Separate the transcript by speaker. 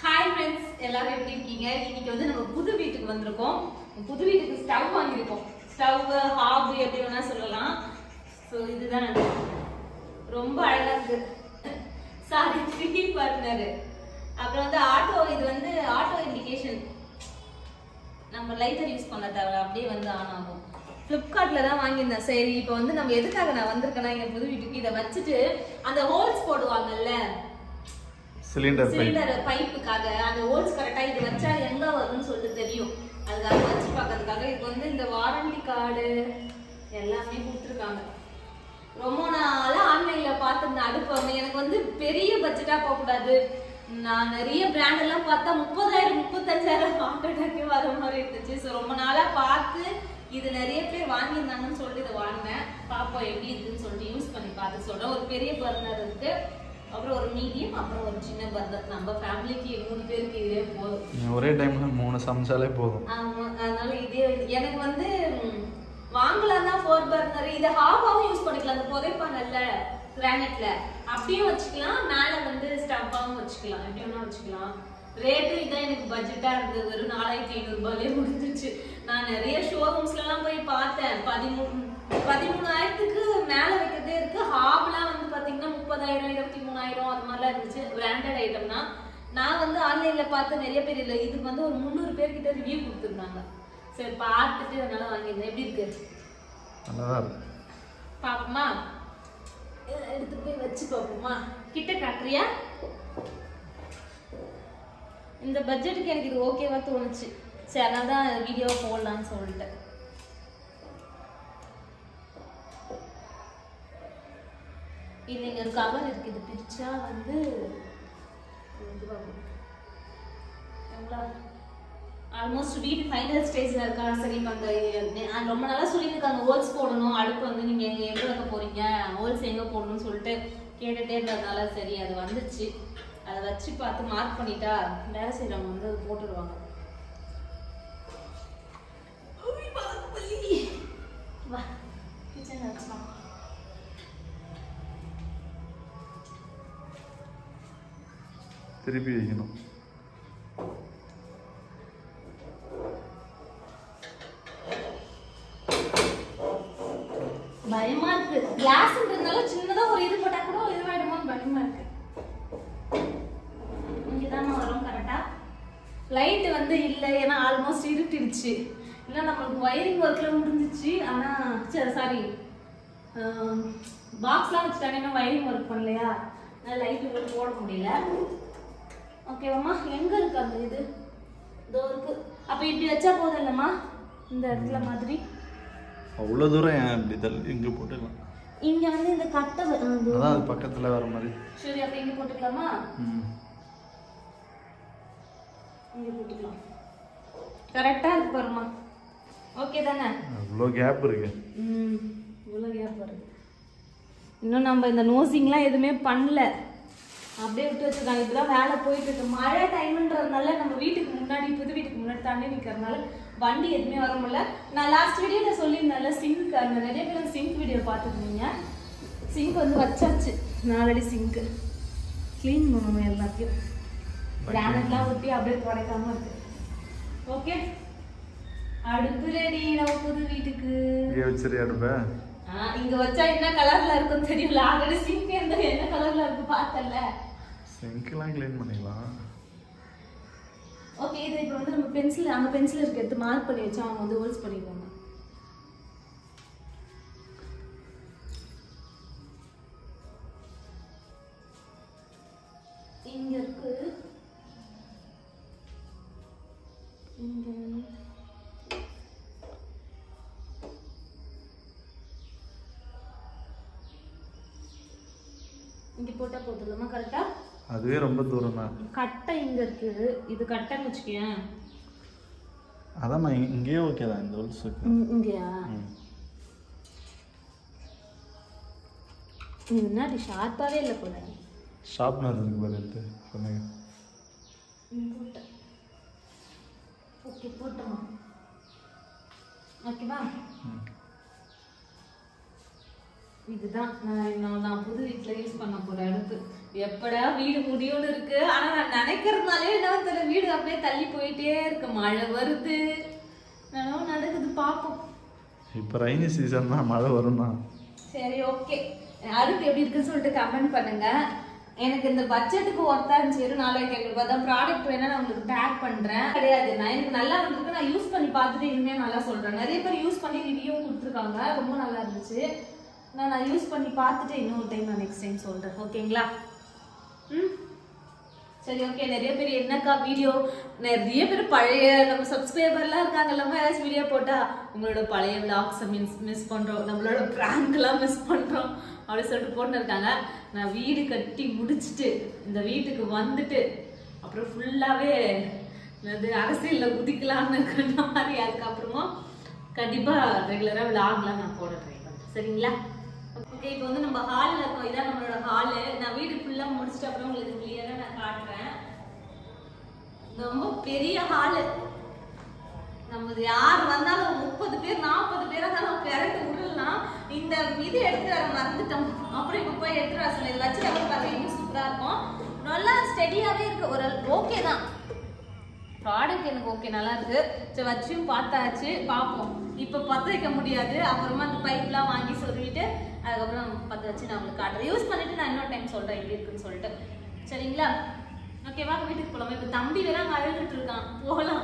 Speaker 1: Hi friends, எல்லாரும் எப்படி இருக்கீங்க? இன்னைக்கு வந்து நம்ம புது வீட்டுக்கு வந்திருக்கோம். புது வீட்டுக்கு ஸ்டவ் வாங்கியிருக்கோம். ஸ்டவ் ஹாப் எப்படி வேணா சொல்லலாம். ஸோ இதுதான் ரொம்ப அழகா இருக்கு. Sorry, 3D partner. அப்புறம் வந்து ஆட்டோ, இது வந்து ஆட்டோ இண்டிகேஷன். நம்ம லைட்டர் யூஸ் பண்ண தேவை, அப்படியே வந்து ஆன் ஆகும். ஃப்ளிப்கார்ட்ல தான் வாங்கியிருந்தேன். சரி, இப்போ வந்து நம்ம எதுக்காக நான் வந்திருக்கேன்னா, எங்க புது வீட்டுக்கு இதை வச்சுட்டு அந்த ஹோல்ஸ் போடுவாங்கல்ல சிலிண்டர் பைப்புக்காக, அந்த ஹோல்ஸ் கரெக்டா இது வச்சா எங்க வரும்னு சொல்லிட்டு தெரியும். அதுக்காக வச்சு பார்க்கறதுக்காக இது வந்து இந்த வாரண்டி கார்டு எல்லாமே கொடுத்துருக்காங்க. ரொம்ப நாளா ஆன்லைன்ல பார்த்துருந்த அடுப்பு வந்து எனக்கு வந்து பெரிய பட்ஜெட்டா போகக்கூடாது. நான் நிறைய பிராண்ட் எல்லாம் பார்த்தா 30,000 35,000 ஆட்டோடாக்கே வர மாதிரி இருந்துச்சு. ஸோ ரொம்ப நாளா பார்த்து இது நிறைய பேர் வாங்கியிருந்தாங்கன்னு சொல்லிட்டு இதை வாங்கினேன். பாப்போம் எப்படி இருக்குன்னு சொல்லிட்டு யூஸ் பண்ணி பார்த்து சொல்றேன். ஒரு பெரிய பர்னர் இருக்கு, அப்புறம் ஒரு மீடியம், அப்புறம் ஒரு சின்ன பர்னர். நம்ம ஃபேமிலிக்கு 3 பேருக்கு இதே போதும்.
Speaker 2: ஒரே டைம்ல 3 சமைச்சாலே போதும்.
Speaker 1: ஆமா, அதனால இதே எனக்கு வந்து வாங்கலாம் தான் 4 பர்னர். இதை ஹாஃபாவும் யூஸ் பண்ணிக்கலாம். அந்த புதைப்பாங்கல்ல கிரானைட்ல, அப்படியும் வச்சுக்கலாம். மேல வந்து ஸ்டவ்வாவும் வச்சுக்கலாம், எப்படி வேணா வச்சுக்கலாம். ரேட்டு இதான் எனக்கு பட்ஜெட்டா இருந்தது. வெறும் 4,500 ரூபாயிலே முடிஞ்சிச்சு. நான் நிறைய ஷோரூம்ஸ்ல எல்லாம் போய் பார்த்தேன். 13,000க்கு மேல வைக்கிறதே இருக்கு. ஹாப்லாம் வந்து பாத்தீங்கன்னா 30,000 23,000 அது மாதிரிலாம் இருந்துச்சு. பிராண்டட் ஐட்டம்னா நான் வந்து ஆன்லைன்ல பார்த்து நிறைய பேர் இல்லை, இதுக்கு வந்து ஒரு 300 பேர்கிட்ட ரிவ்யூ கொடுத்துருந்தாங்க. சரி, பார்த்துட்டு அதனால வாங்கியிருந்தேன். எப்படி இருக்கு?
Speaker 2: நல்லாதான் இருக்கு.
Speaker 1: பாப்போமா? எடுத்து போய் வச்சு பார்ப்போமா? கிட்ட காட்டுறியா? இந்த பட்ஜெட்டுக்கு எனக்கு இது ஓகேவா தோணுச்சு. சரி, அதனால தான் வீடியோ போடலான்னு சொல்லிட்டு. இது இங்க ஒரு கவர் இருக்கு. இது பிரிச்சா வந்து ஆல்மோஸ்ட் வீட்டு ஃபைனல் ஸ்டேஜ்ல இருக்கா. சரி, அந்த ரொம்ப நாளா சொல்லியிருக்காங்க ஹோல்ஸ் போடணும், அடுப்பு வந்து நீங்க எங்க வைக்க போறீங்க, ஹோல்ஸ் எங்க போடணும்னு சொல்லிட்டு கேட்டுட்டே இருந்ததுனால சரி அது வந்துச்சு. அதை வச்சு பார்த்து மார்க் பண்ணிட்டா வேலை செய்யறவங்க வந்து அது போட்டுடுவாங்க. வா, கிச்சன்ல வச்சுக்கலாம்.
Speaker 2: திருப்பி வைக்கணும்.
Speaker 1: பயமா இருக்கு. கிளாஸ்ன்றதுனால சின்னதா ஒரு இது போட்டா கூட இதுவாயிடுமோன்னு பயமா இருக்கு. இங்கதான் வரும் கரெக்டா. லைட் வந்து இல்ல, ஏன்னா ஆல்மோஸ்ட் இருட்டிடுச்சு. இல்ல நம்மளுக்கு வயரிங் ஒர்க்ல முடிஞ்சிச்சு. ஆனா சாரி, பாக்ஸ்லாம் வச்சுட்டாங்க, இன்னும் வயரிங் ஒர்க் பண்ணலையா, லைட் போட முடியல. ஓகேவாம்மா? எங்க இருக்கு அந்த இது? இதோ இருக்கு. அப்ப இப்படி வச்சா போதும் இல்லம்மா, இந்த இடத்துல மாதிரி.
Speaker 2: அவ்வளவு தூரம் ஏன் இப்படி தள்ளி இங்க போட்டுடலாம்.
Speaker 1: இங்க வந்து இந்த கட்டை
Speaker 2: அதான் அது பக்கத்துல வர மாதிரி.
Speaker 1: சரி, அப்ப இங்க போட்டுக்கலாமா? இங்க போட்டுக்கலாம். கரெக்டா இருக்கு பாருமா. ஓகே தானே?
Speaker 2: அவ்வளவு கேப் இருக்கு.
Speaker 1: இவ்வளவு கேப் இருக்கு. இன்னும் நம்ம இந்த நோசிங்லாம் எதுவுமே பண்ணல, அப்படியே விட்டு வச்சிருக்காங்க. இப்பதான் வேலை போயிட்டு இருக்கு. மழை டைம்ன்றதுனால நம்ம வீட்டுக்கு முன்னாடி, புது வீட்டுக்கு முன்னாடி தண்ணி நிக்கிறதுனால வண்டி எதுவுமே வர முடியல. நான் லாஸ்ட் வீடியோல சொல்லியிருந்தேன்ல சிங்க், அந்த நிறைய பேர் சிங்க் வீடியோ பார்த்துருந்தீங்க. சிங்க் வந்து வச்சாச்சு. நாலடி சிங்க் கிளீன் பண்ணணும் எல்லாத்தையும். கிரானைட்லாம் ஊற்றி அப்படியே துடைக்காம இருக்கு. ஓகே, அடுப்பு ரெடி நம்ம புது வீட்டுக்கு.
Speaker 2: இங்கே வச்சிரு அடுப்ப.
Speaker 1: இங்க வச்சா என்ன கலர்ல இருக்குன்னு தெரியல. ஆல்ரெடி சிங்க் என்ன கலர்ல இருக்கு பார்த்தல.
Speaker 2: சிங்க்லாம் க்ளீன் பண்ணிக்கலாம்.
Speaker 1: ஓகே, இது இப்போ வந்து நம்ம பென்சில், அங்கே பென்சில் இருக்கு, எடுத்து மார்க் பண்ணி வச்சா அவங்க வந்து ஹோல்ஸ் பண்ணிடுவாங்க. இங்க இருக்கு, இங்க இங்க போட்டா போதுமா? கரெக்டா?
Speaker 2: அதுவே ரொம்ப தூரம் தான்.
Speaker 1: கட்டை இங்க இருக்கு, இது கட்டைன்னு வச்சுக்கேன்.
Speaker 2: அதான் நான் இங்கேயே ஓகே தான். இந்த ஹோல்ஸ்
Speaker 1: இங்கயா? இது முன்னாடி ஷார்ப்பாவே இல்லை போல.
Speaker 2: ஷார்ப்னர் இருக்கு பாரு, எடுத்து சொன்னீங்க.
Speaker 1: ஓகே, போட்டோமா? ஓகேவா? இதுதான் நான் புது வீட்டில் யூஸ் பண்ண போகிற அடுப்பு. எப்படா வீடு முடியும்னு இருக்கு. ஆனா நான் நினைக்கிறதுனாலே என்ன தெரியல, வீடு அப்படியே தள்ளி போயிட்டே இருக்கு. மழை வருது, நடக்குது, பாப்போம்.
Speaker 2: இப்போ ரைனி சீசன் தான், மழை வரும் தான்.
Speaker 1: சரி, ஓகே. அடுத்து எப்படி இருக்குன்னு சொல்லிட்டு கமெண்ட் பண்ணுங்க. எனக்கு இந்த பட்ஜெட்டுக்கு ஒர்த்தா இருந்துச்சு. நாளைக்கு எங்களுக்கு பார்த்தா ப்ராடக்ட் வேணா நான் உங்களுக்கு டேக் பண்றேன். கிடையாது, நான் எனக்கு நல்லா இருந்திருக்கு. நான் யூஸ் பண்ணி பார்த்துட்டு இனிமே நல்லா சொல்றேன். நிறைய பேர் யூஸ் பண்ணி ரிவ்யூ கொடுத்துருக்காங்க, ரொம்ப நல்லா இருந்துச்சு. நான் யூஸ் பண்ணி பார்த்துட்டு இன்னொரு டைம் நான் நெக்ஸ்ட் டைம் சொல்றேன். ஓகேங்களா? சரி, ஓகே. நிறைய பேர் என்னக்கா வீடியோ, நிறைய பேர் பழைய நம்ம சப்ஸ்கிரைபர்லாம் இருக்காங்க. இல்லாம ஏதாச்சும் வீடியோ போட்டா உங்களோட பழைய விளாக்ஸை மிஸ் பண்றோம், நம்மளோட பிராங்க்லாம் மிஸ் பண்றோம் அப்படின்னு சொல்லிட்டு போட்டு இருக்காங்க. நான் வீடு கட்டி முடிச்சுட்டு இந்த வீட்டுக்கு வந்துட்டு அப்புறம் ஃபுல்லாவே அரசியல்ல குதிக்கலாம்னு இருக்கிற மாதிரி, அதுக்கப்புறமா கண்டிப்பா ரெகுலரா விளாக்லாம் நான் போட ட்ரை பண்றேன். சரிங்களா? ஓகே, இப்போ வந்து நம்ம ஹாலில் இருக்கோம். இதான் நம்மளோட ஹாலு. நான் வீடு ஃபுல்லாக முடிச்சுட்டு அப்புறம் உங்களுக்கு கிளியராக நான் காட்டுறேன். ரொம்ப பெரிய ஹாலு. நம்ம யார் வந்தாலும் 30 பேர் 40 பேராக தான் நம்ம கரெக்ட் விடலாம். இந்த இது எடுத்து வர மறந்துட்டோம். அப்புறம் இப்போ போய் எடுத்துட்டு வர சொன்னேன். இது வச்சு எவ்வளோ பார்த்து இன்னும் சூப்பராக இருக்கும். நல்லா ஸ்டெடியாகவே இருக்கு. ஒரு ஓகே தான், ப்ராடக்ட் எனக்கு ஓகே, நல்லா இருக்கு. சரி, வச்சும் பார்த்தாச்சு, பார்ப்போம். இப்போ பற்ற வைக்க முடியாது. அப்புறமா அந்த பைப்லாம் வாங்கி சொல்லிட்டு அதுக்கப்புறம் பற்ற வச்சு நான் உங்களுக்கு காட்டுறேன். யூஸ் பண்ணிட்டு நான் இன்னொரு டைம் சொல்றேன் எப்படி இருக்குன்னு சொல்லிட்டு. சரிங்களா? ஓகேவா? வீட்டுக்கு போகலாமா? இப்போ தம்பி வேற அங்கே அழுதுட்டு இருக்கான். போகலாம்.